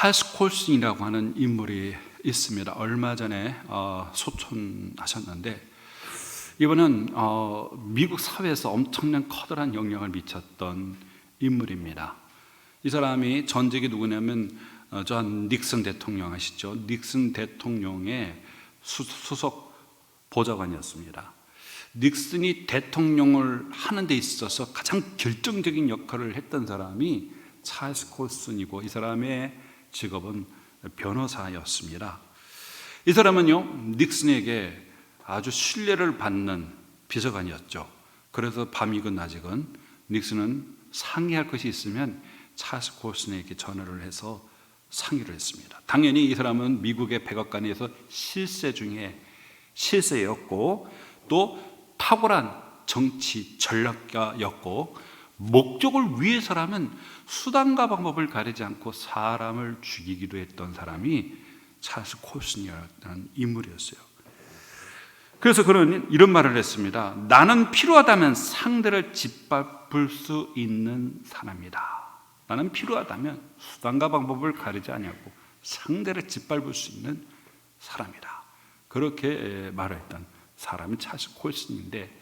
찰스 콜슨이라고 하는 인물이 있습니다. 얼마 전에 소천하셨는데 이분은 미국 사회에서 엄청난 커다란 영향을 미쳤던 인물입니다. 이 사람이 전직이 누구냐면 존 닉슨 대통령 아시죠? 닉슨 대통령의 수석 보좌관이었습니다. 닉슨이 대통령을 하는 데 있어서 가장 결정적인 역할을 했던 사람이 찰스 콜슨이고, 이 사람의 직업은 변호사였습니다. 이 사람은요, 닉슨에게 아주 신뢰를 받는 비서관이었죠. 그래서 밤이건 낮이건 닉슨은 상의할 것이 있으면 찰스 콜슨에게 전화를 해서 상의를 했습니다. 당연히 이 사람은 미국의 백악관에서 실세 중에 실세였고, 또 탁월한 정치 전략가였고, 목적을 위해서라면 수단과 방법을 가리지 않고 사람을 죽이기도 했던 사람이 찰스 콜슨이라는 인물이었어요. 그래서 그는 이런 말을 했습니다. 나는 필요하다면 상대를 짓밟을 수 있는 사람이다. 나는 필요하다면 수단과 방법을 가리지 않고 상대를 짓밟을 수 있는 사람이다. 그렇게 말했던 사람이 찰스 콜슨인데,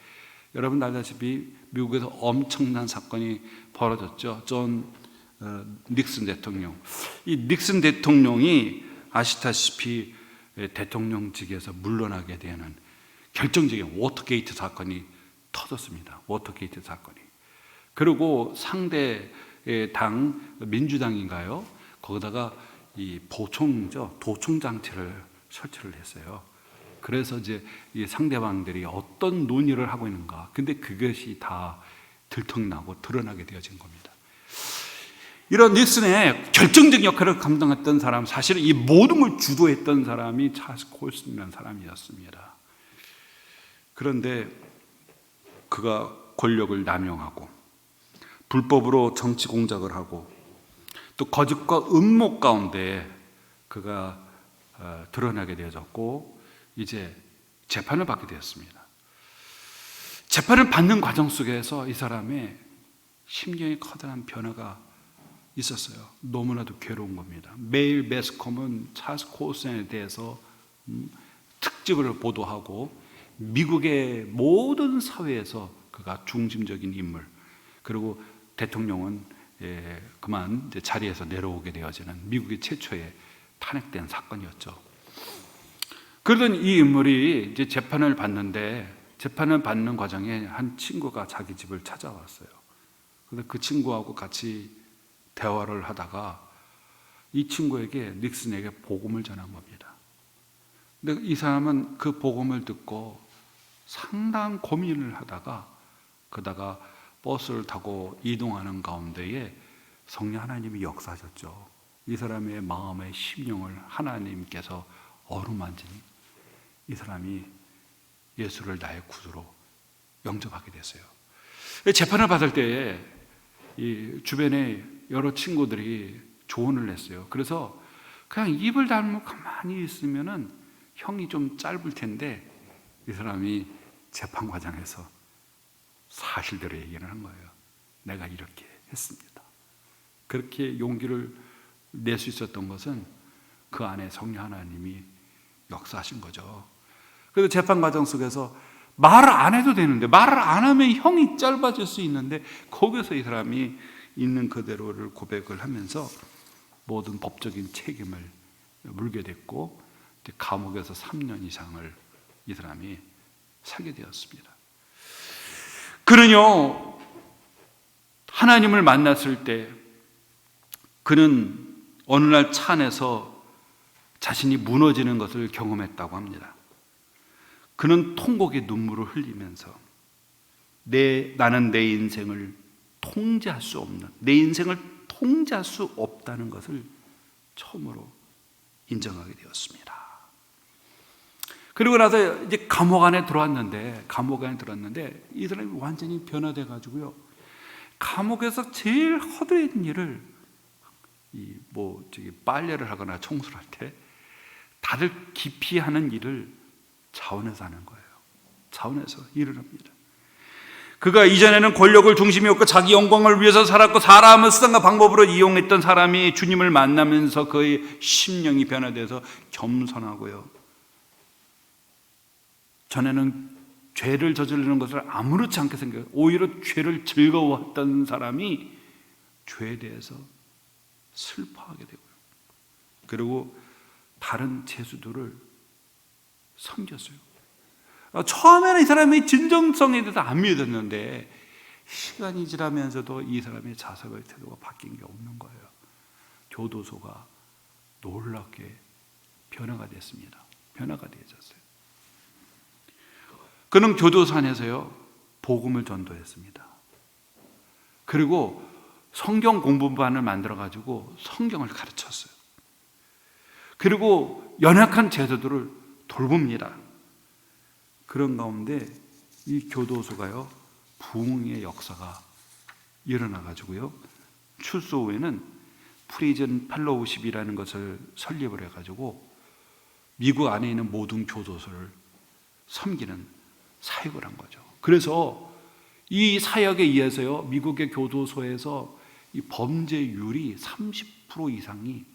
여러분 알다시피 미국에서 엄청난 사건이 벌어졌죠. 존 닉슨 대통령. 이 닉슨 대통령이 아시다시피 대통령직에서 물러나게 되는 결정적인 워터게이트 사건이 터졌습니다. 워터게이트 사건이. 그리고 상대 당 민주당인가요? 거기다가 이 도청 장치를 설치를 했어요. 그래서 이제 이 상대방들이 어떤 논의를 하고 있는가. 근데 그것이 다 들통나고 드러나게 되어진 겁니다. 이런 닉슨의 결정적 역할을 감당했던 사람, 사실은 이 모든 걸 주도했던 사람이 찰스 콜슨이라는 사람이었습니다. 그런데 그가 권력을 남용하고 불법으로 정치 공작을 하고 또 거짓과 음모 가운데 그가 드러나게 되어졌고, 이제 재판을 받게 되었습니다. 재판을 받는 과정 속에서 이 사람의 심경에 커다란 변화가 있었어요. 너무나도 괴로운 겁니다. 매일 매스컴은 찰스 콜슨에 대해서 특집을 보도하고, 미국의 모든 사회에서 그가 중심적인 인물, 그리고 대통령은 그만 이제 자리에서 내려오게 되어지는 미국의 최초의 탄핵된 사건이었죠. 그러던 이 인물이 이제 재판을 받는데, 재판을 받는 과정에 한 친구가 자기 집을 찾아왔어요. 그래서 그 친구하고 같이 대화를 하다가 이 친구에게 닉슨에게 복음을 전한 겁니다. 근데 이 사람은 그 복음을 듣고 상당한 고민을 하다가 그러다가 버스를 타고 이동하는 가운데에 성령 하나님이 역사하셨죠. 이 사람의 마음의 심령을 하나님께서 어루만지니 이 사람이 예수를 나의 구주로 영접하게 됐어요. 재판을 받을 때에 이 주변에 여러 친구들이 조언을 했어요. 그래서 그냥 입을 다물고 가만히 있으면은 형이 좀 짧을 텐데, 이 사람이 재판 과정에서 사실대로 얘기를 한 거예요. 내가 이렇게 했습니다. 그렇게 용기를 낼 수 있었던 것은 그 안에 성령 하나님이 역사하신 거죠. 그래서 재판 과정 속에서 말을 안 해도 되는데, 말을 안 하면 형이 짧아질 수 있는데, 거기서 이 사람이 있는 그대로를 고백을 하면서 모든 법적인 책임을 물게 됐고, 감옥에서 3년 이상을 이 사람이 살게 되었습니다. 그는요, 하나님을 만났을 때 그는 어느 날 차 안에서 자신이 무너지는 것을 경험했다고 합니다. 그는 통곡의 눈물을 흘리면서 나는 내 인생을 통제할 수 없는, 내 인생을 통제할 수 없다는 것을 처음으로 인정하게 되었습니다. 그리고 나서 이제 감옥 안에 들어왔는데 이 사람이 완전히 변화돼 가지고요, 감옥에서 제일 허드렛 일을 빨래를 하거나 청소를 할 때 다들 기피하는 일을 자원해서 하는 거예요. 자원해서 일을 합니다. 그가 이전에는 권력을 중심이었고 자기 영광을 위해서 살았고 사람을 수단과 방법으로 이용했던 사람이 주님을 만나면서 그의 심령이 변화돼서 겸손하고요, 전에는 죄를 저지르는 것을 아무렇지 않게 생겨요. 오히려 죄를 즐거워했던 사람이 죄에 대해서 슬퍼하게 되고요, 그리고 다른 죄수들을 섬겼어요. 처음에는 이 사람의 진정성에 대해서 안 믿었는데 시간이 지나면서도 이 사람의 자세와 태도가 바뀐 게 없는 거예요. 교도소가 놀랍게 변화가 됐습니다. 변화가 되어졌어요. 그는 교도소 안에서요, 복음을 전도했습니다. 그리고 성경 공부반을 만들어가지고 성경을 가르쳤어요. 그리고 연약한 제자들을 돌봅니다. 그런 가운데 이 교도소가요, 부흥의 역사가 일어나가지고요, 출소 후에는 프리즌 펠로우십이라는 것을 설립을 해가지고 미국 안에 있는 모든 교도소를 섬기는 사역을 한 거죠. 그래서 이 사역에 의해서요, 미국의 교도소에서 이 범죄율이 30% 이상이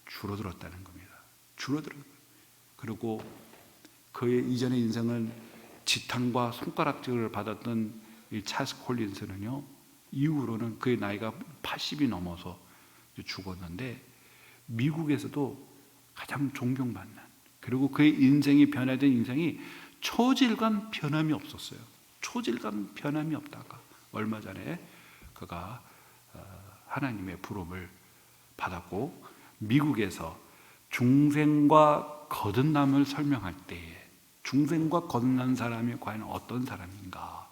줄어들었다는 겁니다. 줄어들어요. 그리고 그의 이전의 인생은 지탄과 손가락질을 받았던 이 찰스 콜린스는요, 이후로는 그의 나이가 80이 넘어서 죽었는데 미국에서도 가장 존경받는, 그리고 그의 인생이 변화된 인생이 초질감 변함이 없었어요. 초질감 변함이 없다가 얼마 전에 그가 하나님의 부름을 받았고 미국에서 중생과 거듭남을 설명할 때에 중생과 거듭난 사람이 과연 어떤 사람인가,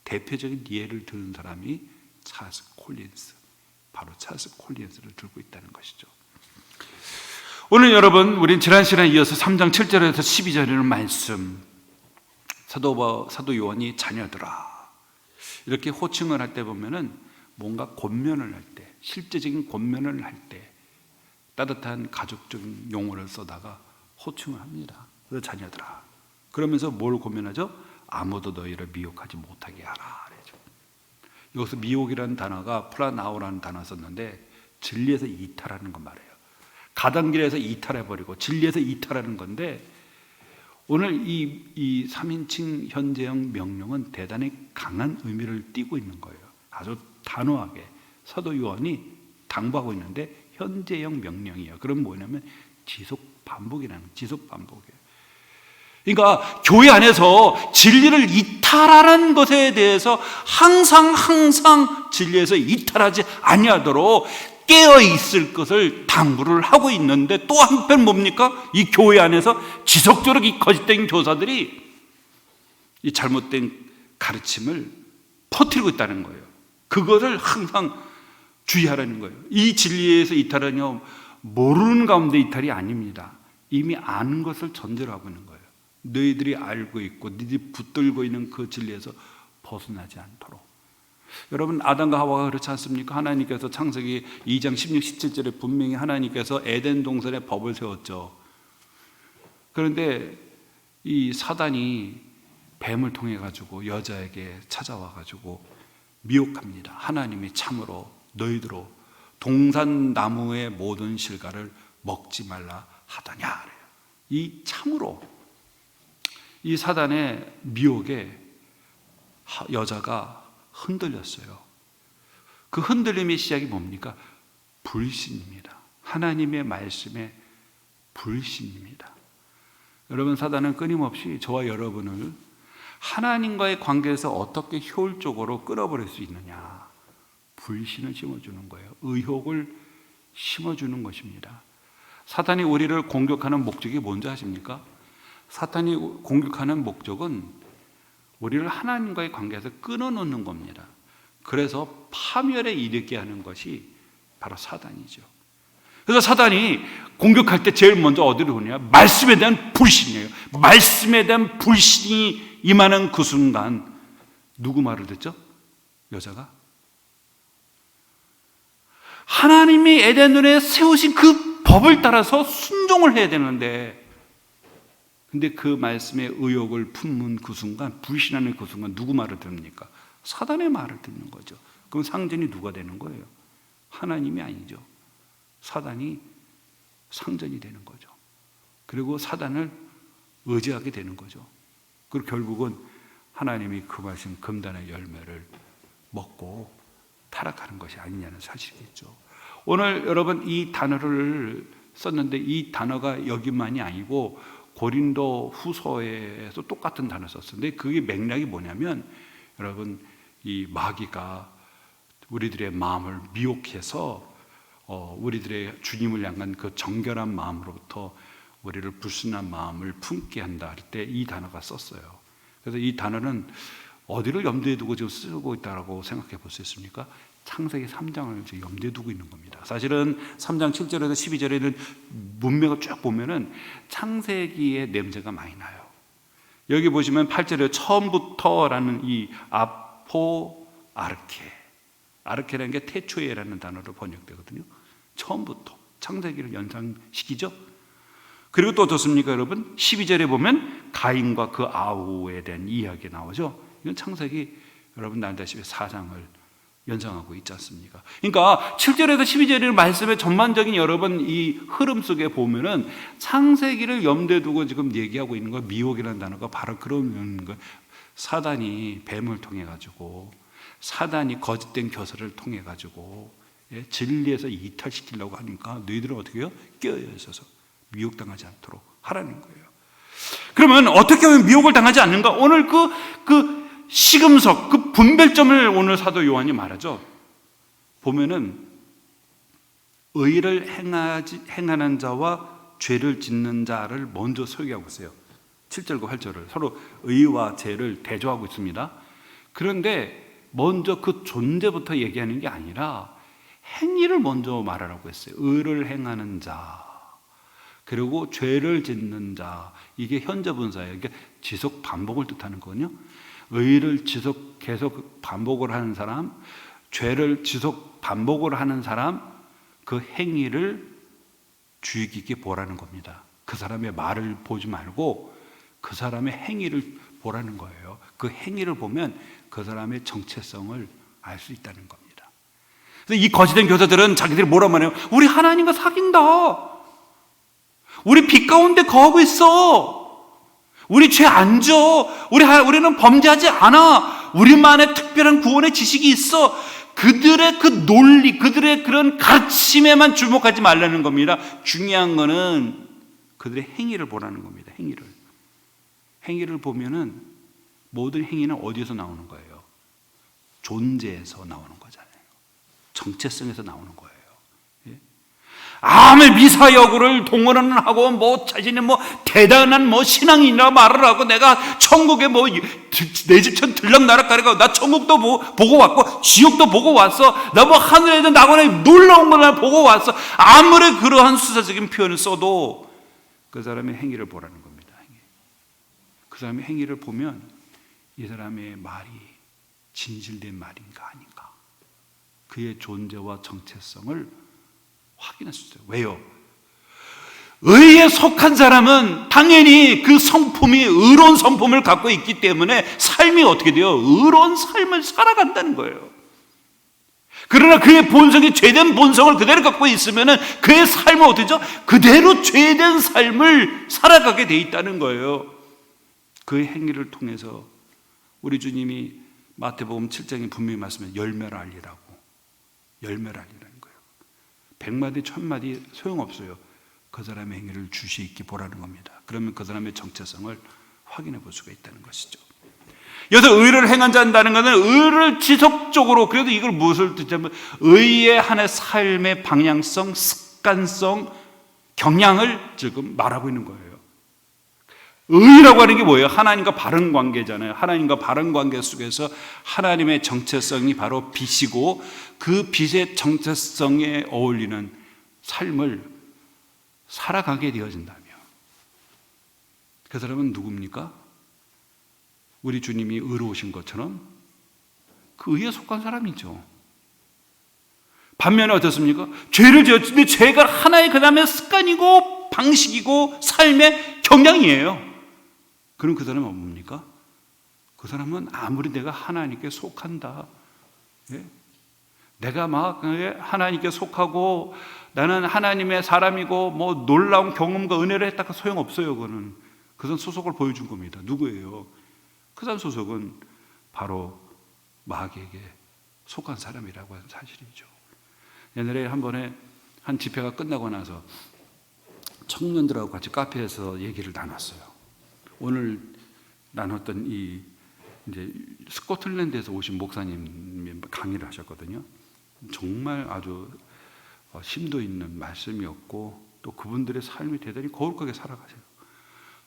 대표적인 예를 드는 사람이 찰스 콜린스, 바로 찰스 콜린스를 들고 있다는 것이죠. 오늘 여러분, 우린 지난 시간에 이어서 3장 7절에서 12절이라는 말씀, 사도 요한이 자녀들아 이렇게 호칭을 할 때 보면은 뭔가 권면을 할 때, 실제적인 권면을 할 때 따뜻한 가족적인 용어를 써다가 호칭을 합니다. 그래서 자녀들아, 그러면서 뭘 권면하죠? 아무도 너희를 미혹하지 못하게 하라 그러죠. 여기서 미혹이라는 단어가 플라나오라는 단어 썼는데 진리에서 이탈하는 건 말이에요. 가당길에서 이탈해버리고 진리에서 이탈하는 건데, 오늘 이 3인칭 현재형 명령은 대단히 강한 의미를 띠고 있는 거예요. 아주 단호하게 사도 요한이 당부하고 있는데 현재형 명령이에요. 그럼 뭐냐면 지속 반복이라는, 지속 반복이에요. 그러니까 교회 안에서 진리를 이탈하는 것에 대해서 항상 진리에서 이탈하지 아니하도록 깨어 있을 것을 당부를 하고 있는데, 또 한편 뭡니까? 이 교회 안에서 지속적으로 이 거짓된 교사들이 이 잘못된 가르침을 퍼뜨리고 있다는 거예요. 그것을 항상 주의하라는 거예요. 이 진리에서 이탈은요, 모르는 가운데 이탈이 아닙니다. 이미 아는 것을 전제로 하고 있는 거예요. 너희들이 알고 있고 너희들이 붙들고 있는 그 진리에서 벗어나지 않도록. 여러분, 아담과 하와가 그렇지 않습니까? 하나님께서 창세기 2장 16, 17절에 분명히 하나님께서 에덴 동산에 법을 세웠죠. 그런데 이 사단이 뱀을 통해 가지고 여자에게 찾아와 가지고 미혹합니다. 하나님이 참으로 너희들로 동산 나무의 모든 실과를 먹지 말라 하더냐 그래요. 이 참으로, 이 사단의 미혹에 여자가 흔들렸어요. 그 흔들림의 시작이 뭡니까? 불신입니다. 하나님의 말씀에 불신입니다. 여러분, 사단은 끊임없이 저와 여러분을 하나님과의 관계에서 어떻게 효율적으로 끊어버릴 수 있느냐, 불신을 심어주는 거예요. 의혹을 심어주는 것입니다. 사탄이 우리를 공격하는 목적이 뭔지 아십니까? 사탄이 공격하는 목적은 우리를 하나님과의 관계에서 끊어놓는 겁니다. 그래서 파멸에 이르게 하는 것이 바로 사단이죠. 그래서 사단이 공격할 때 제일 먼저 어디로 오냐? 말씀에 대한 불신이에요. 말씀에 대한 불신이 임하는 그 순간 누구 말을 듣죠? 여자가 하나님이 에덴에 세우신 그 법을 따라서 순종을 해야 되는데, 근데 그 말씀에 의욕을 품는 그 순간, 불신하는 그 순간 누구 말을 들습니까? 사단의 말을 듣는 거죠. 그럼 상전이 누가 되는 거예요? 하나님이 아니죠. 사단이 상전이 되는 거죠. 그리고 사단을 의지하게 되는 거죠. 그리고 결국은 하나님이 그 말씀 금단의 열매를 먹고 타락하는 것이 아니냐는 사실이겠죠. 오늘 여러분 이 단어를 썼는데 이 단어가 여기만이 아니고 고린도 후서에서 똑같은 단어 썼는데 그게 맥락이 뭐냐면 여러분 이 마귀가 우리들의 마음을 미혹해서 우리들의 주님을 향한 그 정결한 마음으로부터 우리를 불순한 마음을 품게 한다 할 때 이 단어가 썼어요. 그래서 이 단어는 어디를 염두에 두고 지금 쓰고 있다고 생각해 볼 수 있습니까? 창세기 3장을 지금 염두에 두고 있는 겁니다. 사실은 3장 7절에서 12절에는 문맥을 쭉 보면은 창세기의 냄새가 많이 나요. 여기 보시면 8절에 처음부터라는 이 아포 아르케, 아르케라는 게 태초에라는 단어로 번역되거든요. 처음부터 창세기를 연상시키죠. 그리고 또 어떻습니까 여러분? 12절에 보면 가인과 그 아우에 대한 이야기 나오죠. 이건 창세기 여러분 알다시피 4장을 연상하고 있지 않습니까? 그러니까 7절에서 12절의 말씀의 전반적인 여러분 이 흐름 속에 보면은 창세기를 염두에 두고 지금 얘기하고 있는 거 미혹이라는 단어가 바로 그런 거. 사단이 뱀을 통해 가지고 사단이 거짓된 교사를 통해 가지고 진리에서 이탈시키려고 하니까 너희들은 어떻게 해요? 껴여 있어서 미혹당하지 않도록 하라는 거예요. 그러면 어떻게 하면 미혹을 당하지 않는가? 오늘 그 시금석, 그 분별점을 오늘 사도 요한이 말하죠. 보면은 의를 행하는 자와 죄를 짓는 자를 먼저 소개하고 있어요. 7절과 8절을 서로 의와 죄를 대조하고 있습니다. 그런데 먼저 그 존재부터 얘기하는 게 아니라 행위를 먼저 말하라고 했어요. 의를 행하는 자 그리고 죄를 짓는 자, 이게 현재분사예요. 이게 지속 반복을 뜻하는 거거든요. 의를 계속 반복을 하는 사람, 죄를 지속 반복을 하는 사람, 그 행위를 주의 깊게 보라는 겁니다. 그 사람의 말을 보지 말고 그 사람의 행위를 보라는 거예요. 그 행위를 보면 그 사람의 정체성을 알 수 있다는 겁니다. 그래서 이 거짓된 교사들은 자기들이 뭐라 말해요? 우리 하나님과 사귄다. 우리 빛 가운데 거하고 있어. 우리 죄 안 져. 우리는 범죄하지 않아. 우리만의 특별한 구원의 지식이 있어. 그들의 그 논리, 그들의 그런 가르침에만 주목하지 말라는 겁니다. 중요한 거는 그들의 행위를 보라는 겁니다. 행위를 보면은 모든 행위는 어디에서 나오는 거예요? 존재에서 나오는 거잖아요. 정체성에서 나오는 거예요. 아무리 미사여구를 동원은 하고 자신이 대단한 신앙이나 말을 하고 내가 천국에 내 집처럼 들락날락거리고 나 천국도 보고 왔고 지옥도 보고 왔어. 나 하늘에도 낙원에 놀라운 걸 보고 왔어. 아무리 그러한 수사적인 표현을 써도 그 사람의 행위를 보라는 겁니다. 그 사람의 행위를 보면 이 사람의 말이 진실된 말인가 아닌가, 그의 존재와 정체성을 확인할 수 있어요. 왜요? 의에 속한 사람은 당연히 그 성품이 의로운 성품을 갖고 있기 때문에 삶이 어떻게 돼요? 의로운 삶을 살아간다는 거예요. 그러나 그의 본성이 죄된 본성을 그대로 갖고 있으면 그의 삶은 어떻게죠? 그대로 죄된 삶을 살아가게 돼 있다는 거예요. 그의 행위를 통해서 우리 주님이 마태복음 7장에 분명히 말씀해 열매를 알리라고. 열매를 알리라는 거예요. 100마디 1000마디 소용없어요. 그 사람의 행위를 주시 있게 보라는 겁니다. 그러면 그 사람의 정체성을 확인해 볼 수가 있다는 것이죠. 여기서 의를 행한 자 한다는 것은 의를 지속적으로, 그래도 이걸 무엇을 뜻하면 의의 하나의 삶의 방향성, 습관성, 경향을 지금 말하고 있는 거예요. 의라고 하는 게 뭐예요? 하나님과 바른 관계잖아요. 하나님과 바른 관계 속에서 하나님의 정체성이 바로 빛이고 그 빛의 정체성에 어울리는 삶을 살아가게 되어진다며. 그 사람은 누굽니까? 우리 주님이 의로우신 것처럼 그 의에 속한 사람이죠. 반면에 어떻습니까? 죄를 지었는데 죄가 하나의 그 다음에 습관이고 방식이고 삶의 경향이에요. 그럼 그 사람은 뭡니까? 그 그 사람은 아무리 내가 하나님께 속한다, 예? 내가 막 하나님께 속하고 나는 하나님의 사람이고 뭐 놀라운 경험과 은혜를 했다가 소용없어요. 그거는 그선 소속을 보여준 겁니다. 누구예요? 그 사람 소속은 바로 마귀에게 속한 사람이라고 하는 사실이죠. 옛날에 한 번에 한 집회가 끝나고 나서 청년들하고 같이 카페에서 얘기를 나눴어요. 오늘 나눴던 이 이제 스코틀랜드에서 오신 목사님이 강의를 하셨거든요. 정말 아주 심도 있는 말씀이었고 또 그분들의 삶이 대단히 거룩하게 살아가세요.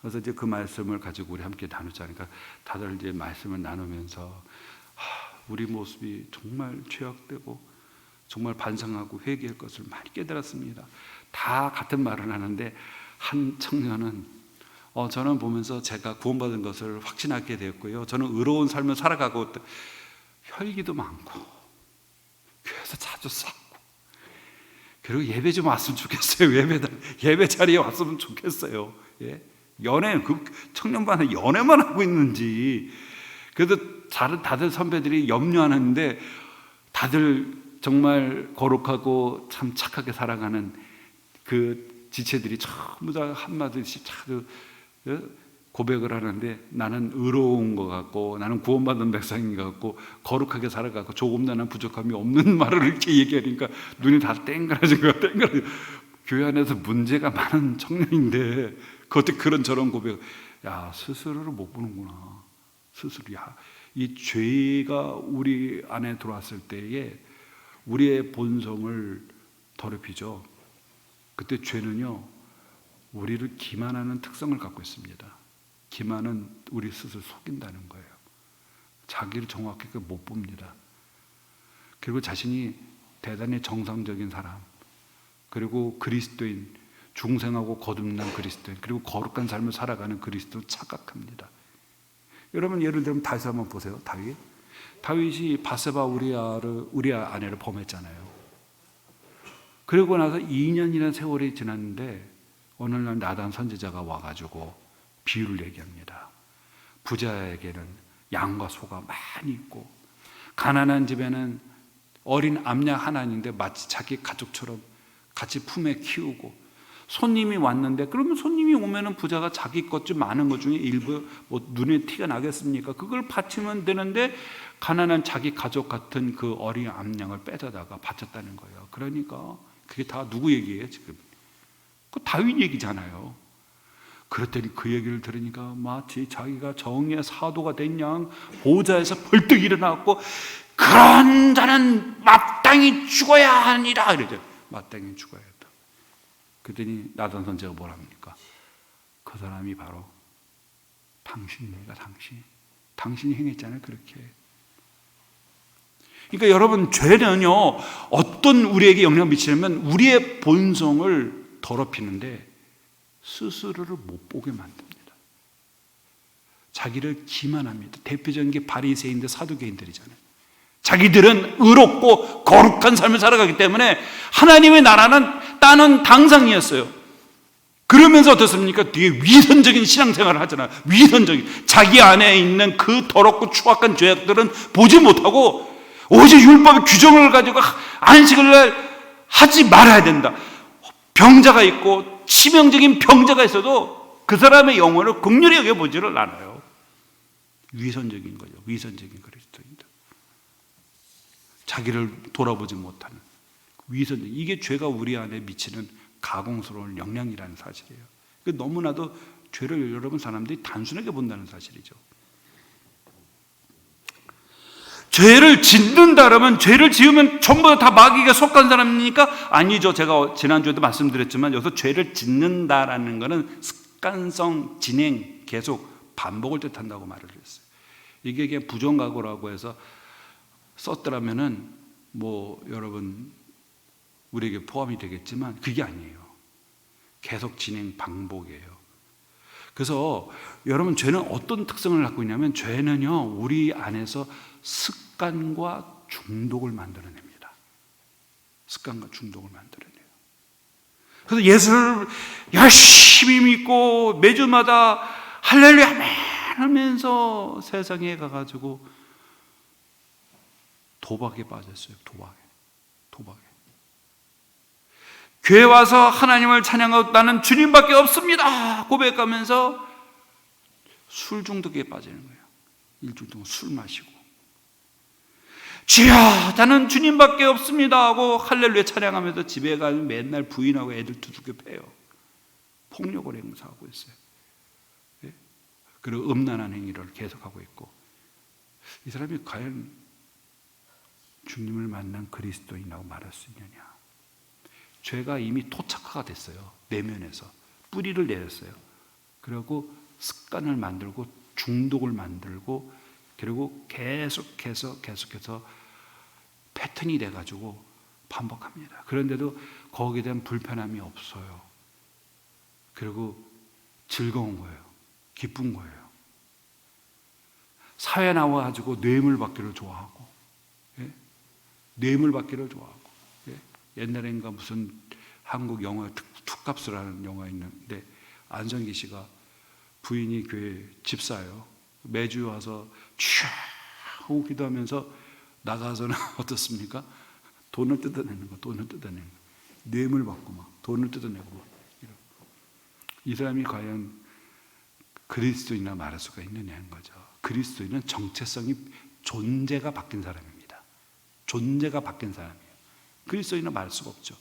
그래서 이제 그 말씀을 가지고 우리 함께 나누자. 그러니까 다들 이제 말씀을 나누면서 우리 모습이 정말 죄악되고 정말 반성하고 회개할 것을 많이 깨달았습니다. 다 같은 말을 하는데 한 청년은 저는 보면서 제가 구원받은 것을 확신하게 되었고요. 저는 의로운 삶을 살아가고 혈기도 많고 교회에서 자주 싸우고 그리고 예배 좀 왔으면 좋겠어요. 예배 자리에 왔으면 좋겠어요. 예? 연애, 그 청년반에 연애만 하고 있는지. 그래도 다들 선배들이 염려하는데 다들 정말 거룩하고 참 착하게 살아가는 그 지체들이 전부 다 한마디씩 고백을 하는데 나는 의로운 것 같고 나는 구원받은 백성인 것 같고 거룩하게 살아가고 조금 나는 부족함이 없는 말을 이렇게 얘기하니까 눈이 다 땡그라진 거야. 교회 안에서 문제가 많은 청년인데 그것도 그런저런 고백. 야, 스스로를 못 보는구나. 스스로. 야, 이 죄가 우리 안에 들어왔을 때에 우리의 본성을 더럽히죠. 그때 죄는요 우리를 기만하는 특성을 갖고 있습니다. 기만은 우리 스스로 속인다는 거예요. 자기를 정확히 못 봅니다. 그리고 자신이 대단히 정상적인 사람, 그리고 그리스도인, 중생하고 거듭난 그리스도인, 그리고 거룩한 삶을 살아가는 그리스도 착각합니다. 여러분 예를 들면 다윗 한번 보세요. 다윗이 바세바 우리아 아내를 범했잖아요. 그러고 나서 2년이라는 세월이 지났는데 어느 날 나단 선지자가 와가지고 비유를 얘기합니다. 부자에게는 양과 소가 많이 있고 가난한 집에는 어린 암양 하나인데 마치 자기 가족처럼 같이 품에 키우고 손님이 왔는데 그러면 손님이 오면은 부자가 자기 것 좀 많은 것 중에 일부 뭐 눈에 티가 나겠습니까? 그걸 바치면 되는데 가난한 자기 가족 같은 그 어린 암양을 빼다가 바쳤다는 거예요. 그러니까 그게 다 누구 얘기예요 지금? 그 다윗 얘기잖아요. 그랬더니 그 얘기를 들으니까 마치 자기가 정의의 사도가 된 양 보좌에서 벌떡 일어나고 그런 자는 마땅히 죽어야 하니라 이러죠. 마땅히 죽어야 했다. 그랬더니 나단 선지자가 뭐라 합니까? 그 사람이 바로 당신입니다. 당신이 행했잖아요. 그렇게. 그러니까 여러분 죄는요 어떤 우리에게 영향을 미치냐면 우리의 본성을 더럽히는데 스스로를 못 보게 만듭니다. 자기를 기만합니다. 대표적인 게 바리새인들, 사두개인들이잖아요. 자기들은 의롭고 거룩한 삶을 살아가기 때문에 하나님의 나라는 따는 당상이었어요. 그러면서 어떻습니까? 되게 위선적인 신앙생활을 하잖아요. 위선적인. 자기 안에 있는 그 더럽고 추악한 죄악들은 보지 못하고 오직 율법의 규정을 가지고 안식을 하지 말아야 된다. 병자가 있고 치명적인 병자가 있어도 그 사람의 영혼을 긍휼히 여겨보지를 않아요. 위선적인 거죠. 위선적인 그리스도입니다. 자기를 돌아보지 못하는 위선적인, 이게 죄가 우리 안에 미치는 가공스러운 영향이라는 사실이에요. 너무나도 죄를 여러분 사람들이 단순하게 본다는 사실이죠. 죄를 짓는다라면 죄를 지으면 전부 다 마귀가 속한 사람입니까? 아니죠. 제가 지난주에도 말씀드렸지만 여기서 죄를 짓는다라는 것은 습관성 진행, 계속 반복을 뜻한다고 말을 했어요. 이게 부정각오라고 해서 썼더라면은 뭐 여러분 우리에게 포함이 되겠지만 그게 아니에요. 계속 진행 반복이에요. 그래서 여러분 죄는 어떤 특성을 갖고 있냐면 죄는요 우리 안에서 습관과 중독을 만들어냅니다. 습관과 중독을 만들어내요. 그래서 예수를 열심히 믿고 매주마다 할렐루야 아멘 살면서 세상에 가가지고 도박에 빠졌어요. 도박에. 교회 와서 하나님을 찬양하고 나는 주님밖에 없습니다 고백하면서 술 중독에 빠지는 거예요. 일주일 동안 술 마시고, 주여 나는 주님밖에 없습니다 하고 할렐루야 찬양하면서 집에 가면 맨날 부인하고 애들 두들겨 패요. 폭력을 행사하고 있어요. 그리고 음란한 행위를 계속하고 있고, 이 사람이 과연 주님을 만난 그리스도인이라고 말할 수 있느냐? 죄가 이미 토착화가 됐어요. 내면에서 뿌리를 내렸어요. 그리고 습관을 만들고 중독을 만들고, 그리고 계속해서 패턴이 돼가지고 반복합니다. 그런데도 거기에 대한 불편함이 없어요. 그리고 즐거운 거예요. 기쁜 거예요. 사회 나와가지고 뇌물 받기를 좋아하고, 뇌물 받기를 좋아하고. 옛날엔가 무슨 한국 영화 투캅스라는 영화 있는데, 안성기 씨가 부인이 교회 집사예요. 매주 와서 쫙 하고 기도하면서 나가서는 어떻습니까? 돈을 뜯어내는 거. 뇌물 받고 막 돈을 뜯어내고 막. 이 사람이 과연 그리스도인이라 말할 수가 있느냐는 거죠. 그리스도인은 정체성이, 존재가 바뀐 사람입니다. 존재가 바뀐 사람이에요. 그리스도인은 말할 수가 없죠.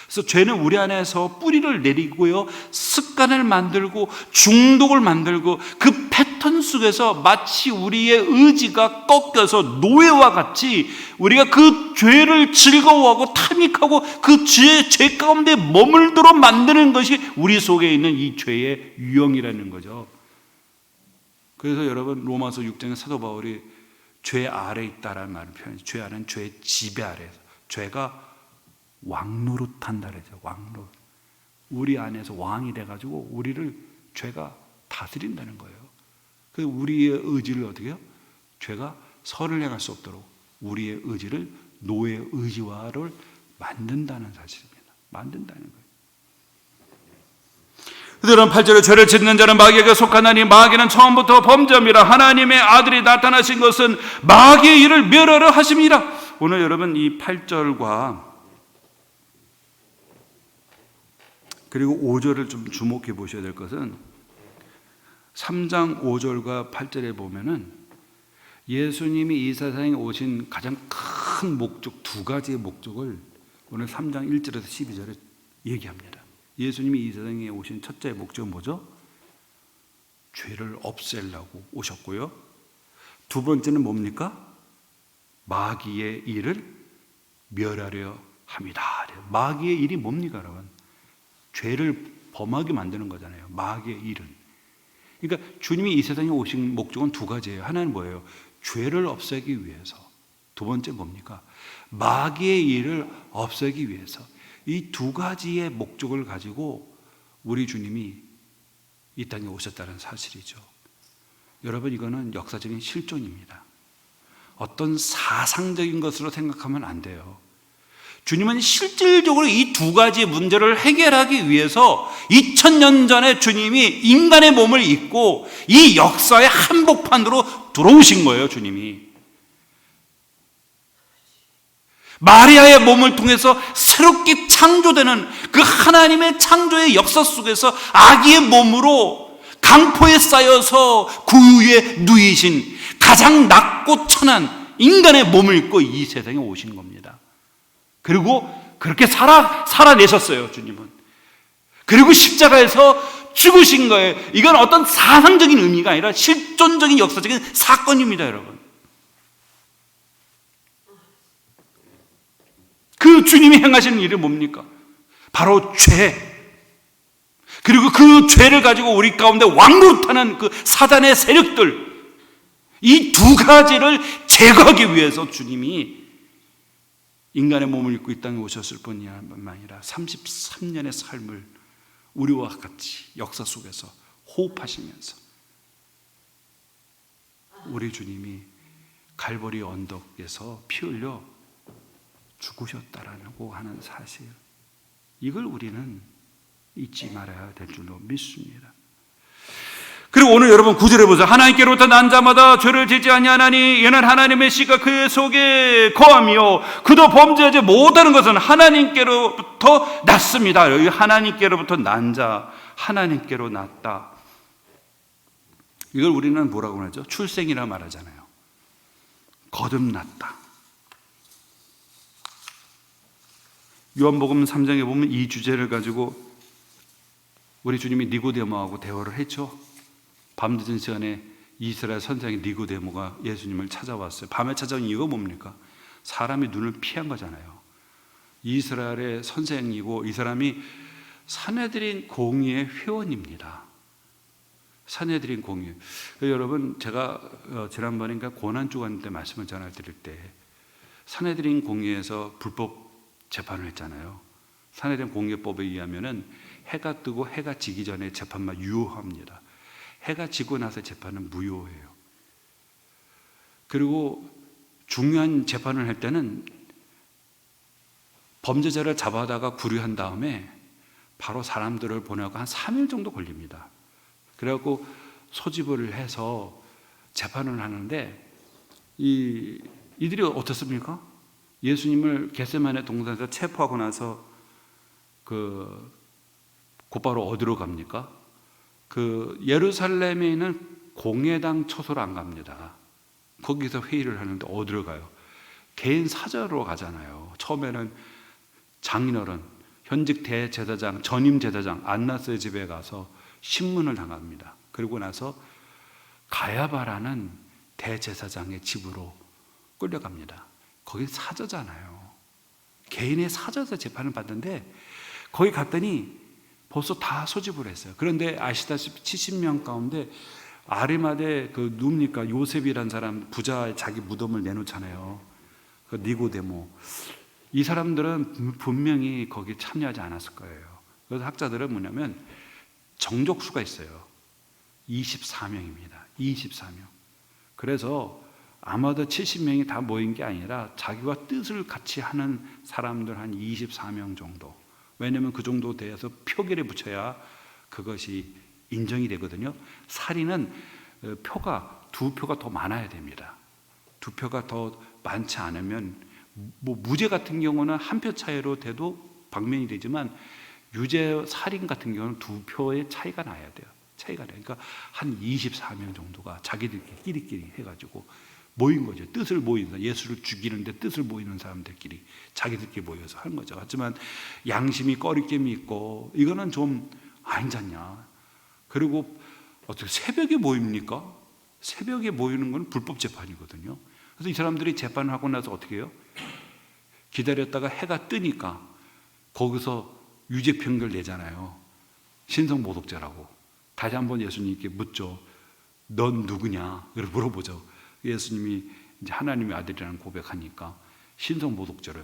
그래서 죄는 우리 안에서 뿌리를 내리고요, 습관을 만들고 중독을 만들고, 그 패턴 속에서 마치 우리의 의지가 꺾여서 노예와 같이 우리가 그 죄를 즐거워하고 탐닉하고 그 죄 가운데 머물도록 만드는 것이 우리 속에 있는 이 죄의 유형이라는 거죠. 그래서 여러분, 로마서 6장에 사도 바울이 죄 아래 있다라는 말을 표현해요. 죄 아래는 죄의 지배 아래에서, 죄가 왕노릇한다 그러죠. 왕노릇. 우리 안에서 왕이 돼가지고 우리를 죄가 다스린다는 거예요. 그래서 우리의 의지를 어떻게 해요? 죄가 선을 행할 수 없도록 우리의 의지를 노예 의지화를 만든다는 사실입니다. 만든다는 거예요. 그들은 8절에 죄를 짓는 자는 마귀에게 속하나니 마귀는 처음부터 범죄함이라. 하나님의 아들이 나타나신 것은 마귀의 일을 멸하려 하심이라. 오늘 여러분 이 8절과 그리고 5절을 좀 주목해 보셔야 될 것은, 3장 5절과 8절에 보면은 예수님이 이 세상에 오신 가장 큰 목적, 두 가지의 목적을 오늘 3장 1절에서 12절에 얘기합니다. 예수님이 이 세상에 오신 첫째 목적은 뭐죠? 죄를 없애려고 오셨고요. 두 번째는 뭡니까? 마귀의 일을 멸하려 합니다. 마귀의 일이 뭡니까, 여러분? 죄를 범하게 만드는 거잖아요. 마귀의 일은. 그러니까 주님이 이 세상에 오신 목적은 두 가지예요. 하나는 뭐예요? 죄를 없애기 위해서. 두 번째 뭡니까? 마귀의 일을 없애기 위해서. 이 두 가지의 목적을 가지고 우리 주님이 이 땅에 오셨다는 사실이죠. 여러분, 이거는 역사적인 실존입니다. 어떤 사상적인 것으로 생각하면 안 돼요. 주님은 실질적으로 이 두 가지 문제를 해결하기 위해서 2000년 전에 주님이 인간의 몸을 입고 이 역사의 한복판으로 들어오신 거예요. 주님이 마리아의 몸을 통해서 새롭게 창조되는 그 하나님의 창조의 역사 속에서 아기의 몸으로 강포에 쌓여서 그 위에 누이신 가장 낮고 천한 인간의 몸을 입고 이 세상에 오신 겁니다. 그리고 그렇게 살아내셨어요, 주님은. 그리고 십자가에서 죽으신 거예요. 이건 어떤 사상적인 의미가 아니라 실존적인 역사적인 사건입니다, 여러분. 그 주님이 행하시는 일이 뭡니까? 바로 죄. 그리고 그 죄를 가지고 우리 가운데 왕노릇하는 그 사단의 세력들, 이 두 가지를 제거하기 위해서 주님이 인간의 몸을 입고 이 땅에 오셨을 뿐이 아니라 33년의 삶을 우리와 같이 역사 속에서 호흡하시면서 우리 주님이 갈보리 언덕에서 피 흘려 죽으셨다라고 하는 사실, 이걸 우리는 잊지 말아야 될 줄로 믿습니다. 그리고 오늘 여러분 9절에 보세요. 하나님께로부터 난 자마다 죄를 짓지 아니하나니 이는 하나님의 씨가 그 속에 거하며 그도 범죄하지 못하는 것은 하나님께로부터 났습니다. 여기 하나님께로부터 난 자, 하나님께로 났다. 이걸 우리는 뭐라고 하죠? 출생이라 말하잖아요. 거듭났다. 요한복음 3장에 보면 이 주제를 가지고 우리 주님이 니고데모하고 대화를 했죠. 밤늦은 시간에 이스라엘 선장인 니고데모가 예수님을 찾아왔어요. 밤에 찾아온 이유가 뭡니까? 사람이 눈을 피한 거잖아요. 이스라엘의 선생이고 이 사람이 산헤드린 공의의 회원입니다. 산헤드린 공의. 여러분, 제가 지난번인가 고난주간 때 말씀을 전할 드릴 때 산헤드린 공의에서 불법 재판을 했잖아요. 산헤드린 공의법에 의하면은 해가 뜨고 해가 지기 전에 재판만 유효합니다. 해가 지고 나서 재판은 무효해요. 그리고 중요한 재판을 할 때는 범죄자를 잡아다가 구류한 다음에 바로 사람들을 보내고 한 3일 정도 걸립니다. 그래갖고 소집을 해서 재판을 하는데 이들이 어떻습니까? 예수님을 겟세마네 동산에서 체포하고 나서 곧바로 어디로 갑니까? 예루살렘에 있는 공회당 처소로 안 갑니다. 거기서 회의를 하는데 어디로 가요? 개인 사저로 가잖아요. 처음에는 장인어른, 현직 대제사장, 전임 제사장 안나스의 집에 가서 신문을 당합니다. 그리고 나서 가야바라는 대제사장의 집으로 끌려갑니다. 거기 사저잖아요. 개인의 사저에서 재판을 받는데 거기 갔더니 벌써 다 소집을 했어요. 그런데 아시다시피 70명 가운데 아리마대 누굽니까? 요셉이란 사람 부자 자기 무덤을 내놓잖아요. 니고데모. 이 사람들은 분명히 거기 참여하지 않았을 거예요. 그래서 학자들은 뭐냐면 정족수가 있어요. 24명입니다. 24명. 그래서 아마도 70명이 다 모인 게 아니라 자기와 뜻을 같이 하는 사람들 한 24명 정도. 왜냐하면 그 정도 돼서 표결에 붙여야 그것이 인정이 되거든요. 살인은 표가 2표가 더 많아야 됩니다. 2표가 더 많지 않으면 무죄 같은 경우는 1표 차이로 돼도 방면이 되지만 유죄 살인 같은 경우는 2표의 차이가 나야 돼요. 차이가 나요. 그러니까 한 24명 정도가 자기들끼리 해가지고 모인 거죠. 뜻을 모이는, 예수를 죽이는데 뜻을 모이는 사람들끼리 자기들끼리 모여서 하는 거죠. 하지만 양심이 꺼리낌이 있고 이거는 좀 아니잖냐. 그리고 어떻게 새벽에 모입니까? 새벽에 모이는 건 불법 재판이거든요. 그래서 이 사람들이 재판을 하고 나서 어떻게 해요? 기다렸다가 해가 뜨니까 거기서 유죄 판결 내잖아요. 신성모독죄라고. 다시 한번 예수님께 묻죠. 넌 누구냐? 그걸 물어보죠. 예수님이 이제 하나님의 아들이라는 고백하니까 신성모독죄로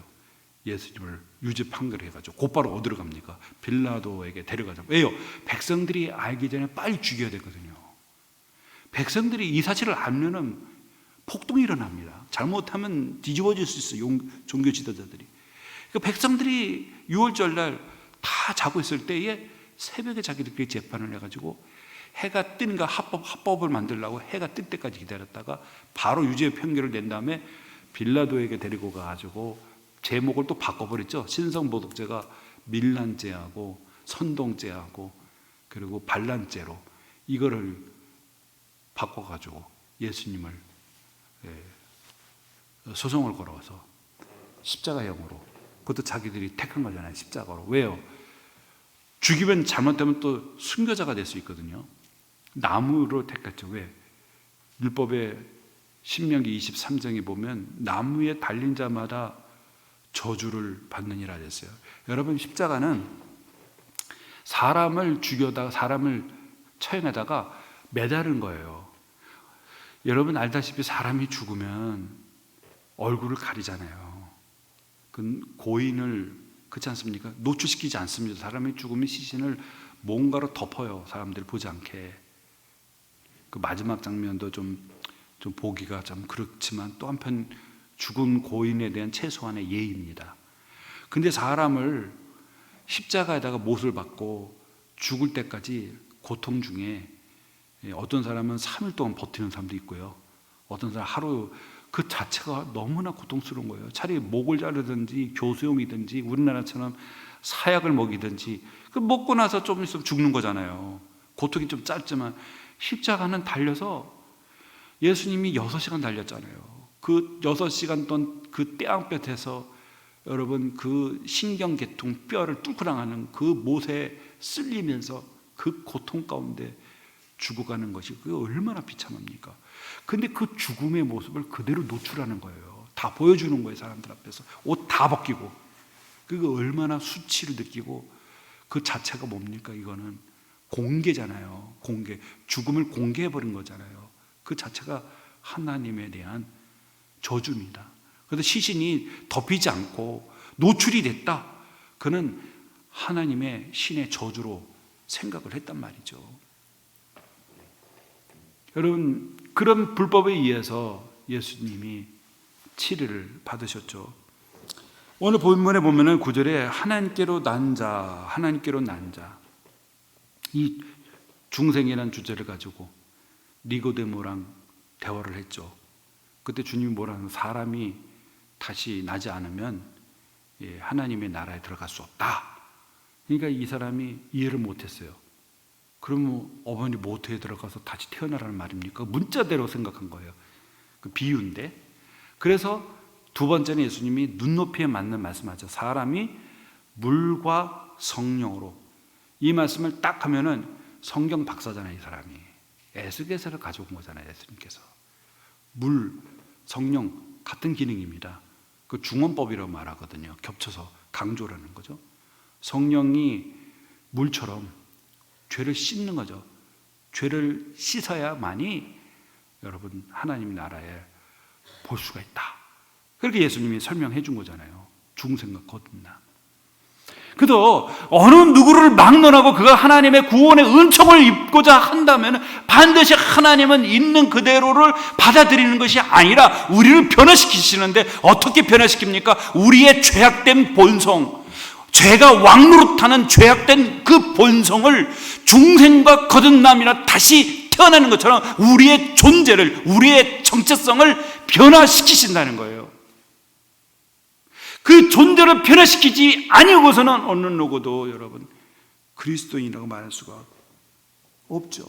예수님을 유죄 판결해가지고 곧바로 어디로 갑니까? 빌라도에게 데려가죠. 왜요? 백성들이 알기 전에 빨리 죽여야 되거든요. 백성들이 이 사실을 알면은 폭동이 일어납니다. 잘못하면 뒤집어질 수 있어요. 종교 지도자들이. 그러니까 백성들이 6월절 날 다 자고 있을 때에 새벽에 자기들끼리 재판을 해가지고 해가 뜨니까 합법을 만들려고 해가 뜰 때까지 기다렸다가 바로 유죄 판결을 낸 다음에 빌라도에게 데리고 가가지고 제목을 또 바꿔버렸죠. 신성모독죄가 밀란죄하고 선동죄하고 그리고 반란죄로 이거를 바꿔가지고 예수님을 소송을 걸어서 십자가형으로, 그것도 자기들이 택한 거잖아요. 십자가로. 왜요? 죽이면 잘못되면 또 순교자가 될 수 있거든요. 나무로 택했죠. 왜? 율법의 신명기 23장에 보면 나무에 달린 자마다 저주를 받느니라 했어요. 여러분, 십자가는 사람을 죽여다가 사람을 처형하다가 매다른 거예요. 여러분 알다시피 사람이 죽으면 얼굴을 가리잖아요. 그 고인을 그렇지 않습니까? 노출시키지 않습니다. 사람이 죽으면 시신을 뭔가로 덮어요. 사람들이 보지 않게. 그 마지막 장면도 좀 보기가 좀 그렇지만 또 한편 죽은 고인에 대한 최소한의 예의입니다. 근데 사람을 십자가에다가 못을 박고 죽을 때까지 고통 중에 어떤 사람은 3일 동안 버티는 사람도 있고요. 어떤 사람 하루, 그 자체가 너무나 고통스러운 거예요. 차라리 목을 자르든지 교수용이든지 우리나라처럼 사약을 먹이든지, 그 먹고 나서 좀 있으면 죽는 거잖아요. 고통이 좀 짧지만 십자가는 달려서 예수님이 6시간 달렸잖아요. 그 6시간 동안 그 떼양볕에서 여러분 그 신경계통 뼈를 뚫고 나가는 그 못에 쓸리면서 그 고통 가운데 죽어가는 것이 그게 얼마나 비참합니까? 근데 그 죽음의 모습을 그대로 노출하는 거예요. 다 보여주는 거예요. 사람들 앞에서 옷 다 벗기고. 그게 얼마나 수치를 느끼고, 그 자체가 뭡니까? 이거는 공개잖아요. 공개. 죽음을 공개해버린 거잖아요. 그 자체가 하나님에 대한 저주입니다. 그래서 시신이 덮이지 않고 노출이 됐다. 그는 하나님의 신의 저주로 생각을 했단 말이죠. 여러분, 그런 불법에 의해서 예수님이 치료를 받으셨죠. 오늘 본문에 보면은 9절에 하나님께로 난 자, 하나님께로 난 자, 이 중생이라는 주제를 가지고 니고데모랑 대화를 했죠. 그때 주님이 뭐라는, 사람이 다시 나지 않으면 하나님의 나라에 들어갈 수 없다. 그러니까 이 사람이 이해를 못했어요. 그러면 어머니 모태에 들어가서 다시 태어나라는 말입니까? 문자대로 생각한 거예요. 그 비유인데. 그래서 두 번째는 예수님이 눈높이에 맞는 말씀하죠. 사람이 물과 성령으로. 이 말씀을 딱 하면은 성경 박사잖아요, 이 사람이. 에스겔서를 가져온 거잖아요, 예수님께서. 물, 성령 같은 기능입니다. 그 중원법이라고 말하거든요. 겹쳐서 강조를 하는 거죠. 성령이 물처럼 죄를 씻는 거죠. 죄를 씻어야만이 여러분 하나님 나라에 볼 수가 있다. 그렇게 예수님이 설명해 준 거잖아요. 중생과 거듭남. 그래도 어느 누구를 막론하고 그가 하나님의 구원의 은총을 입고자 한다면 반드시 하나님은 있는 그대로를 받아들이는 것이 아니라 우리를 변화시키시는데, 어떻게 변화시킵니까? 우리의 죄악된 본성, 죄가 왕노릇하는 죄악된 그 본성을 중생과 거듭남이나 다시 태어나는 것처럼 우리의 존재를, 우리의 정체성을 변화시키신다는 거예요. 그 존재를 변화시키지 아니고서는 어느 누구도 여러분 그리스도인이라고 말할 수가 없죠.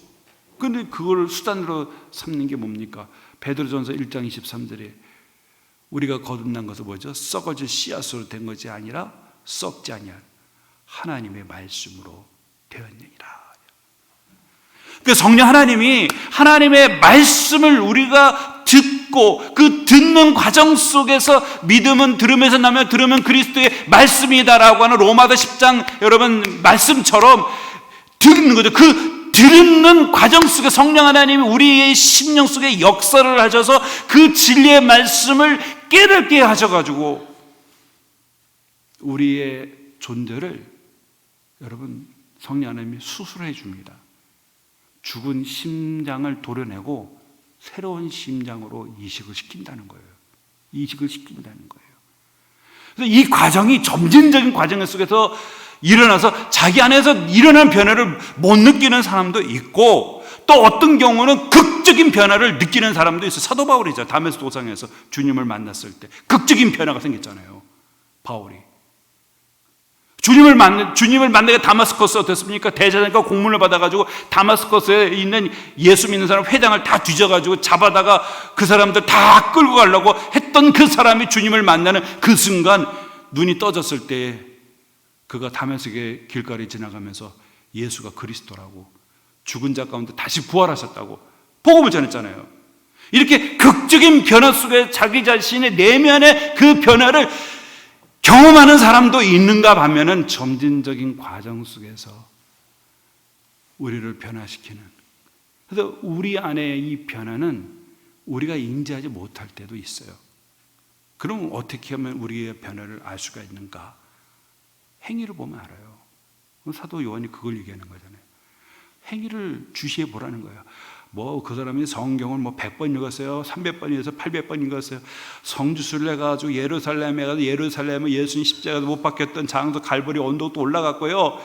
그런데 그걸 수단으로 삼는 게 뭡니까? 베드로전서 1장 23절에 우리가 거듭난 것은 뭐죠? 썩어질 씨앗으로 된 것이 아니라 썩지 아니할 하나님의 말씀으로 되었느니라. 그 성령 하나님이 하나님의 말씀을 우리가 듣고 그 듣는 과정 속에서 믿음은 들음에서 나며 들으면 그리스도의 말씀이다라고 하는 로마서 10장 여러분 말씀처럼 듣는 거죠. 그 듣는 과정 속에 성령 하나님이 우리의 심령 속에 역사를 하셔서 그 진리의 말씀을 깨닫게 하셔가지고 우리의 존재를 여러분 성령 하나님이 수술해 줍니다. 죽은 심장을 도려내고 새로운 심장으로 이식을 시킨다는 거예요. 이식을 시킨다는 거예요. 그래서 이 과정이 점진적인 과정 속에서 일어나서 자기 안에서 일어난 변화를 못 느끼는 사람도 있고, 또 어떤 경우는 극적인 변화를 느끼는 사람도 있어요. 사도 바울이죠. 다메섹 도상에서 주님을 만났을 때 극적인 변화가 생겼잖아요. 바울이. 주님을 만나게 다마스커스 어땠습니까? 대제사장과 공문을 받아가지고 다마스커스에 있는 예수 믿는 사람 회당을 다 뒤져가지고 잡아다가 그 사람들 다 끌고 가려고 했던 그 사람이 주님을 만나는 그 순간 눈이 떠졌을 때 그가 다메섹의 길가를 지나가면서 예수가 그리스도라고, 죽은 자 가운데 다시 부활하셨다고 복음을 전했잖아요. 이렇게 극적인 변화 속에 자기 자신의 내면의 그 변화를 경험하는 사람도 있는가 하면은 점진적인 과정 속에서 우리를 변화시키는, 그래서 우리 안에 이 변화는 우리가 인지하지 못할 때도 있어요. 그럼 어떻게 하면 우리의 변화를 알 수가 있는가? 행위를 보면 알아요. 사도 요한이 그걸 얘기하는 거잖아요. 행위를 주시해 보라는 거예요. 뭐 그 사람이 성경을 뭐 100번 읽었어요, 300번 읽었어요, 800번 읽었어요. 성주순례 가지고 예루살렘에 가서 예루살렘에 예수님 십자가도 못 박혔던 장도 갈보리 언덕도 올라갔고요.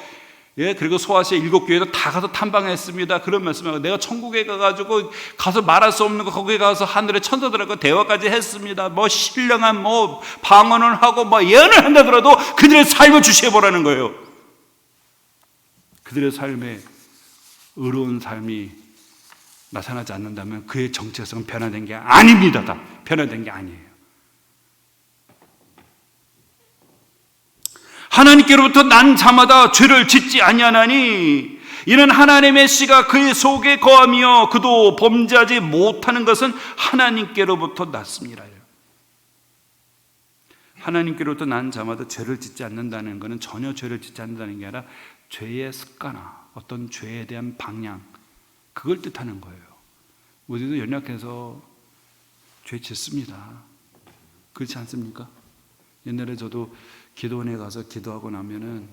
예, 그리고 소아시아 7교회도 다 가서 탐방했습니다. 그런 말씀하고 내가 천국에 가가지고 가서 말할 수 없는 거 거기에 가서 하늘의 천사들하고 대화까지 했습니다. 뭐 신령한 뭐 방언을 하고 뭐 예언을 한다더라도 그들의 삶을 주시해보라는 거예요. 그들의 삶에 의로운 삶이 나타나지 않는다면 그의 정체성은 변화된 게 아닙니다. 다 변화된 게 아니에요. 하나님께로부터 난 자마다 죄를 짓지 아니하나니 이는 하나님의 씨가 그의 속에 거하며 그도 범죄하지 못하는 것은 하나님께로부터 났습니다. 하나님께로부터 난 자마다 죄를 짓지 않는다는 것은 전혀 죄를 짓지 않는다는 게 아니라 죄의 습관화, 어떤 죄에 대한 방향, 그걸 뜻하는 거예요. 우리도 연약해서 죄 짓습니다. 그렇지 않습니까? 옛날에 저도 기도원에 가서 기도하고 나면은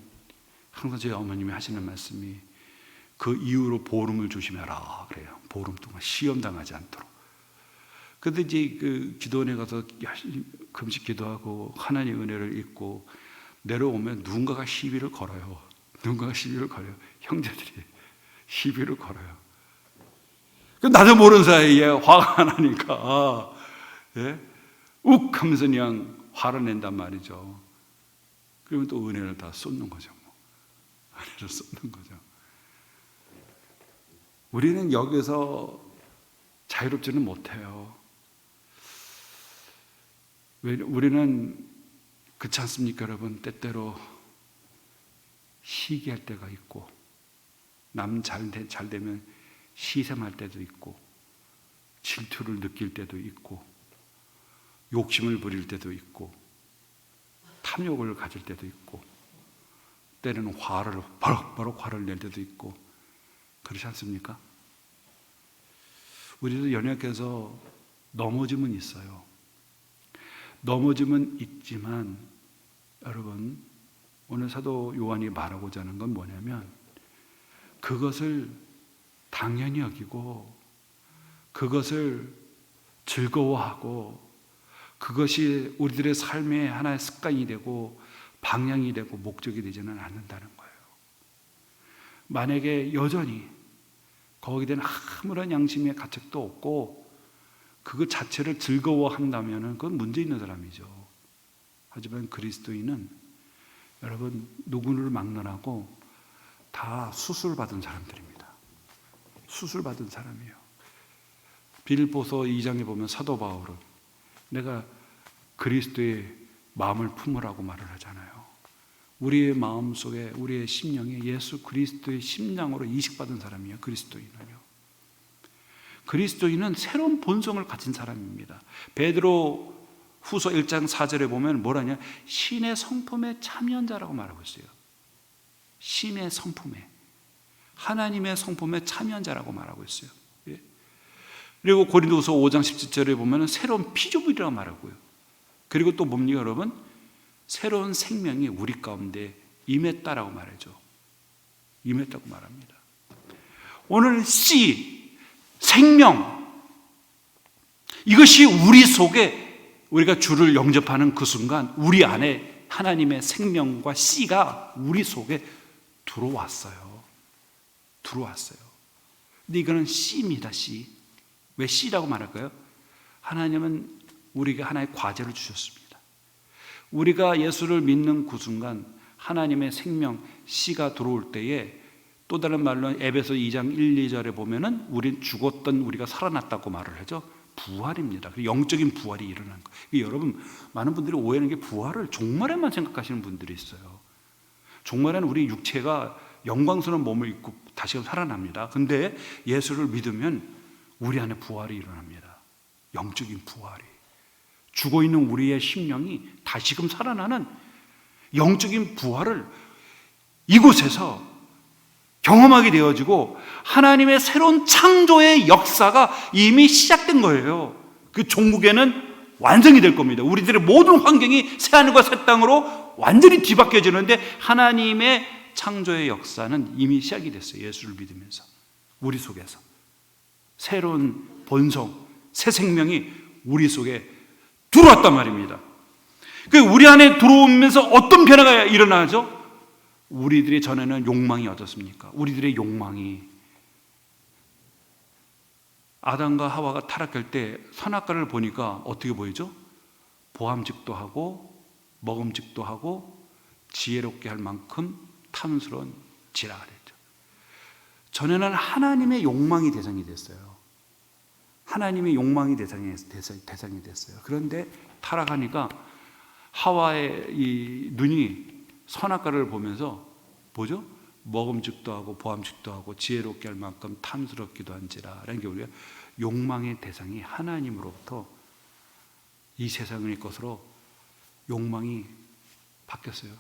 항상 저희 어머님이 하시는 말씀이 그 이후로 보름을 조심해라 그래요. 보름 동안 시험 당하지 않도록. 근데 이제 그 기도원에 가서 금식 기도하고 하나님의 은혜를 잊고 내려오면 누군가가 시비를 걸어요. 누군가가 시비를 걸어요. 형제들이 시비를 걸어요. 나도 모르는 사이에 화가 나니까 예? 욱 하면서 그냥 화를 낸단 말이죠. 그러면 또 은혜를 다 쏟는 거죠. 은혜를 쏟는 거죠. 우리는 여기서 자유롭지는 못해요. 우리는 그렇지 않습니까, 여러분? 때때로 시기할 때가 있고 남 잘 되면 시샘할 때도 있고 질투를 느낄 때도 있고 욕심을 부릴 때도 있고 탐욕을 가질 때도 있고 때로는 화를 버럭버럭 화를 낼 때도 있고 그렇지 않습니까? 우리도 연약해서 넘어짐은 있어요. 넘어짐은 있지만 여러분 오늘 사도 요한이 말하고자 하는 건 뭐냐면 그것을 당연히 여기고 그것을 즐거워하고 그것이 우리들의 삶의 하나의 습관이 되고 방향이 되고 목적이 되지는 않는다는 거예요. 만약에 여전히 거기에 대한 아무런 양심의 가책도 없고 그것 자체를 즐거워한다면 그건 문제 있는 사람이죠. 하지만 그리스도인은 여러분 누구를 막론하고 다 수술받은 사람들입니다. 수술받은 사람이에요. 빌립보서 2장에 보면 사도 바울은 내가 그리스도의 마음을 품으라고 말을 하잖아요. 우리의 마음속에 우리의 심령에 예수 그리스도의 심장으로 이식받은 사람이에요. 그리스도인은요. 그리스도인은 새로운 본성을 가진 사람입니다. 베드로 후서 1장 4절에 보면 뭐라냐? 신의 성품에 참여한 자라고 말하고 있어요. 신의 성품에, 하나님의 성품에 참여한 자라고 말하고 있어요. 예. 그리고 고린도후서 5장 17절에 보면 새로운 피조물이라고 말하고요. 그리고 또 뭡니까 여러분? 새로운 생명이 우리 가운데 임했다라고 말하죠. 임했다고 말합니다. 오늘 씨, 생명, 이것이 우리 속에 우리가 주를 영접하는 그 순간 우리 안에 하나님의 생명과 씨가 우리 속에 들어왔어요. 들어왔어요. 근데 이거는 씨입니다. 씨. 왜 씨라고 말할까요? 하나님은 우리에게 하나의 과제를 주셨습니다. 우리가 예수를 믿는 그 순간 하나님의 생명 씨가 들어올 때에 또 다른 말로 에베소 2장 1, 2절에 보면은 우린 죽었던 우리가 살아났다고 말을 하죠. 부활입니다. 영적인 부활이 일어난 거예요. 여러분 많은 분들이 오해하는 게 부활을 종말에만 생각하시는 분들이 있어요. 종말에는 우리 육체가 영광스러운 몸을 입고 다시금 살아납니다. 근데 예수를 믿으면 우리 안에 부활이 일어납니다. 영적인 부활이. 죽어있는 우리의 심령이 다시금 살아나는 영적인 부활을 이곳에서 경험하게 되어지고 하나님의 새로운 창조의 역사가 이미 시작된 거예요. 그 종국에는 완성이 될 겁니다. 우리들의 모든 환경이 새하늘과 새 땅으로 완전히 뒤바뀌어지는데 하나님의 창조의 역사는 이미 시작이 됐어요. 예수를 믿으면서 우리 속에서 새로운 본성, 새 생명이 우리 속에 들어왔단 말입니다. 그 우리 안에 들어오면서 어떤 변화가 일어나죠? 우리들의 전에는 욕망이 어떻습니까? 우리들의 욕망이 아담과 하와가 타락할 때 선악과를 보니까 어떻게 보이죠? 보암직도 하고 먹음직도 하고 지혜롭게 할 만큼 탐스러운 지라 그랬죠. 전에는 하나님의 욕망이 대상이 됐어요. 하나님의 욕망이 대상이 됐어요. 그런데 타락하니까 하와의 이 눈이 선악과를 보면서 뭐죠? 먹음직도 하고 보암직도 하고 지혜롭게 할 만큼 탐스럽기도 한지라. 라는 게 우리가 욕망의 대상이 하나님으로부터 이 세상의 것으로 욕망이 바뀌었어요.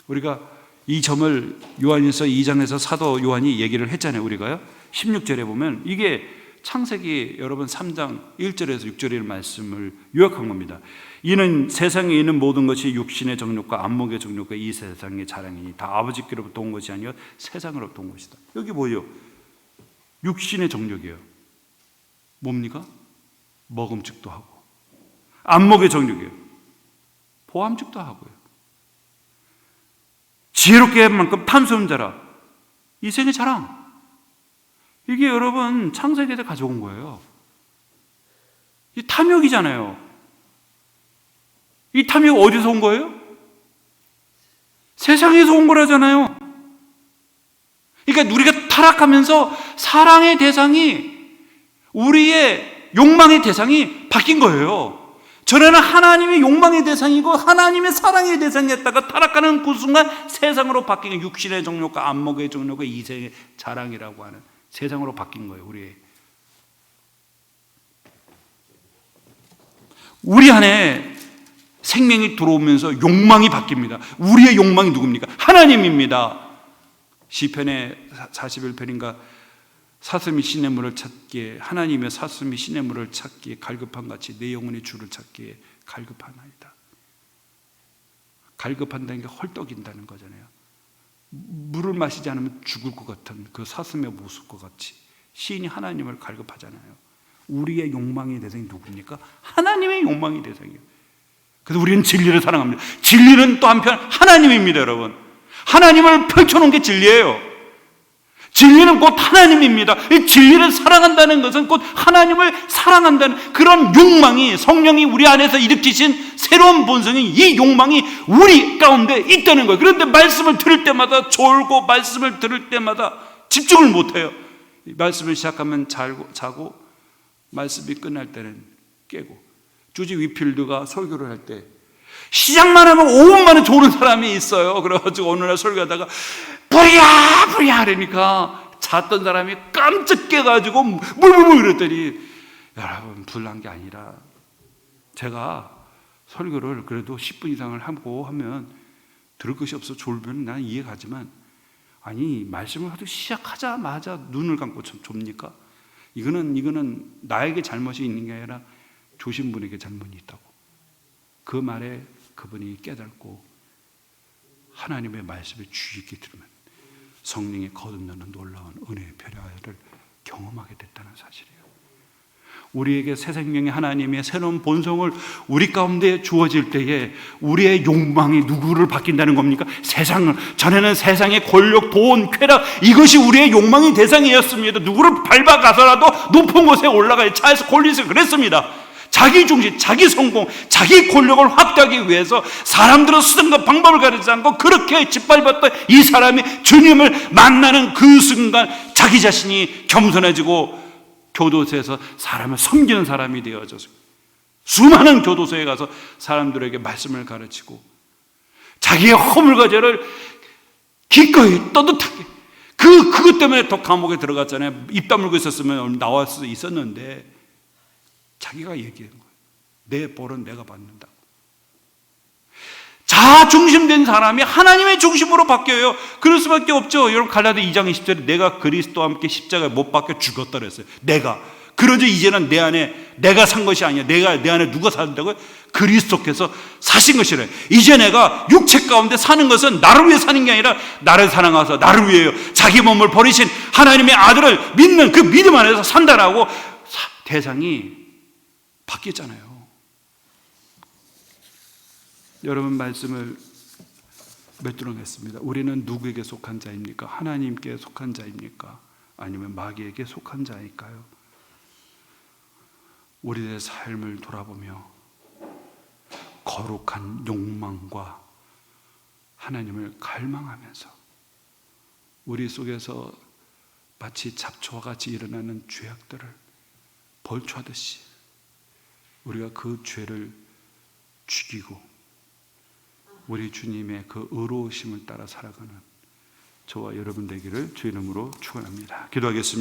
우리가 이 점을 요한일서 2장에서 사도 요한이 얘기를 했잖아요. 우리가요 16절에 보면 이게 창세기 여러분 3장 1절에서 6절의 말씀을 요약한 겁니다. 이는 세상에 있는 모든 것이 육신의 정욕과 안목의 정욕과 이 세상의 자랑이니 다 아버지께로부터 온 것이 아니요 세상으로부터 온 것이다. 여기 뭐예요? 육신의 정욕이에요. 뭡니까? 먹음직도 하고 안목의 정욕이에요. 보암직도 하고요. 지혜롭게 할 만큼 탐스러운 자라. 이 세상의 자랑. 이게 여러분 창세기에서 가져온 거예요. 이 탐욕이잖아요. 이 탐욕 어디서 온 거예요? 세상에서 온 거라잖아요. 그러니까 우리가 타락하면서 사랑의 대상이 우리의 욕망의 대상이 바뀐 거예요. 전에는 하나님의 욕망의 대상이고 하나님의 사랑의 대상이었다가 타락하는 그 순간 세상으로 바뀐 육신의 정욕과 안목의 정욕과 이생의 자랑이라고 하는 세상으로 바뀐 거예요. 우리 안에 생명이 들어오면서 욕망이 바뀝니다. 우리의 욕망이 누굽니까? 하나님입니다. 시편의 41편인가 사슴이 시냇물을 찾기에 하나님의 사슴이 시냇물을 찾기에 갈급한 같이 내 영혼의 주를 찾기에 갈급하나이다. 갈급한다는 게 헐떡인다는 거잖아요. 물을 마시지 않으면 죽을 것 같은 그 사슴의 모습과 같이 시인이 하나님을 갈급하잖아요. 우리의 욕망의 대상이 누굽니까? 하나님의 욕망의 대상이에요. 그래서 우리는 진리를 사랑합니다. 진리는 또 한편 하나님입니다. 여러분, 하나님을 펼쳐놓은 게 진리예요. 진리는 곧 하나님입니다. 이 진리를 사랑한다는 것은 곧 하나님을 사랑한다는 그런 욕망이 성령이 우리 안에서 일으키신 새로운 본성이 이 욕망이 우리 가운데 있다는 거예요. 그런데 말씀을 들을 때마다 졸고 말씀을 들을 때마다 집중을 못해요. 말씀을 시작하면 자고 말씀이 끝날 때는 깨고. 주지 위필드가 설교를 할 때 시작만 하면 5분 만에 조는 사람이 있어요. 그래가지고 어느 날 설교하다가 불이야 하니까 잤던 사람이 깜짝 깨가지고 물물물 그랬더니 여러분 불난 게 아니라 제가 설교를 그래도 10분 이상을 하고 하면 들을 것이 없어 졸면 난 이해가지만 아니 말씀을 하도 시작하자마자 눈을 감고 좁니까? 이거는 나에게 잘못이 있는 게 아니라 조신 분에게 잘못이 있다고. 그 말에 그분이 깨닫고 하나님의 말씀에 주의 깊게 들으면 성령이 거듭나는 놀라운 은혜의 변화를 경험하게 됐다는 사실이에요. 우리에게 새 생명의 하나님의 새로운 본성을 우리 가운데 주어질 때에 우리의 욕망이 누구를 바뀐다는 겁니까? 세상을. 전에는 세상의 권력, 돈, 쾌락 이것이 우리의 욕망의 대상이었습니다. 누구를 밟아가서라도 높은 곳에 올라가야 차에서 콜리스 그랬습니다. 자기 중심, 자기 성공, 자기 권력을 확대하기 위해서 사람들은 수단과 방법을 가리지 않고 그렇게 짓밟았던 이 사람이 주님을 만나는 그 순간 자기 자신이 겸손해지고 교도소에서 사람을 섬기는 사람이 되어져서 수많은 교도소에 가서 사람들에게 말씀을 가르치고 자기의 허물과 죄를 기꺼이 떠듯하게 그것 때문에 더 감옥에 들어갔잖아요. 입 다물고 있었으면 나올 수 있었는데 자기가 얘기한 거예요. 내 벌은 내가 받는다고. 자아 중심된 사람이 하나님의 중심으로 바뀌어요. 그럴 수밖에 없죠. 여러분 갈라디 2장 20절에 내가 그리스도와 함께 십자가에 못 박혀 죽었다 그랬어요. 내가. 그러죠. 이제는 내 안에 내가 산 것이 아니야. 내 안에 누가 산다고요? 그리스도께서 사신 것이래요. 이제 내가 육체 가운데 사는 것은 나를 위해 사는 게 아니라 나를 사랑하셔서 나를 위해요. 자기 몸을 버리신 하나님의 아들을 믿는 그 믿음 안에서 산다라고 대상이 바뀌었잖아요. 여러분 말씀을 맺드렁했습니다. 우리는 누구에게 속한 자입니까? 하나님께 속한 자입니까? 아니면 마귀에게 속한 자일까요? 우리의 삶을 돌아보며 거룩한 욕망과 하나님을 갈망하면서 우리 속에서 마치 잡초와 같이 일어나는 죄악들을 벌초하듯이 우리가 그 죄를 죽이고 우리 주님의 그 의로우심을 따라 살아가는 저와 여러분 되기를 주 이름으로 축원합니다. 기도하겠습니다.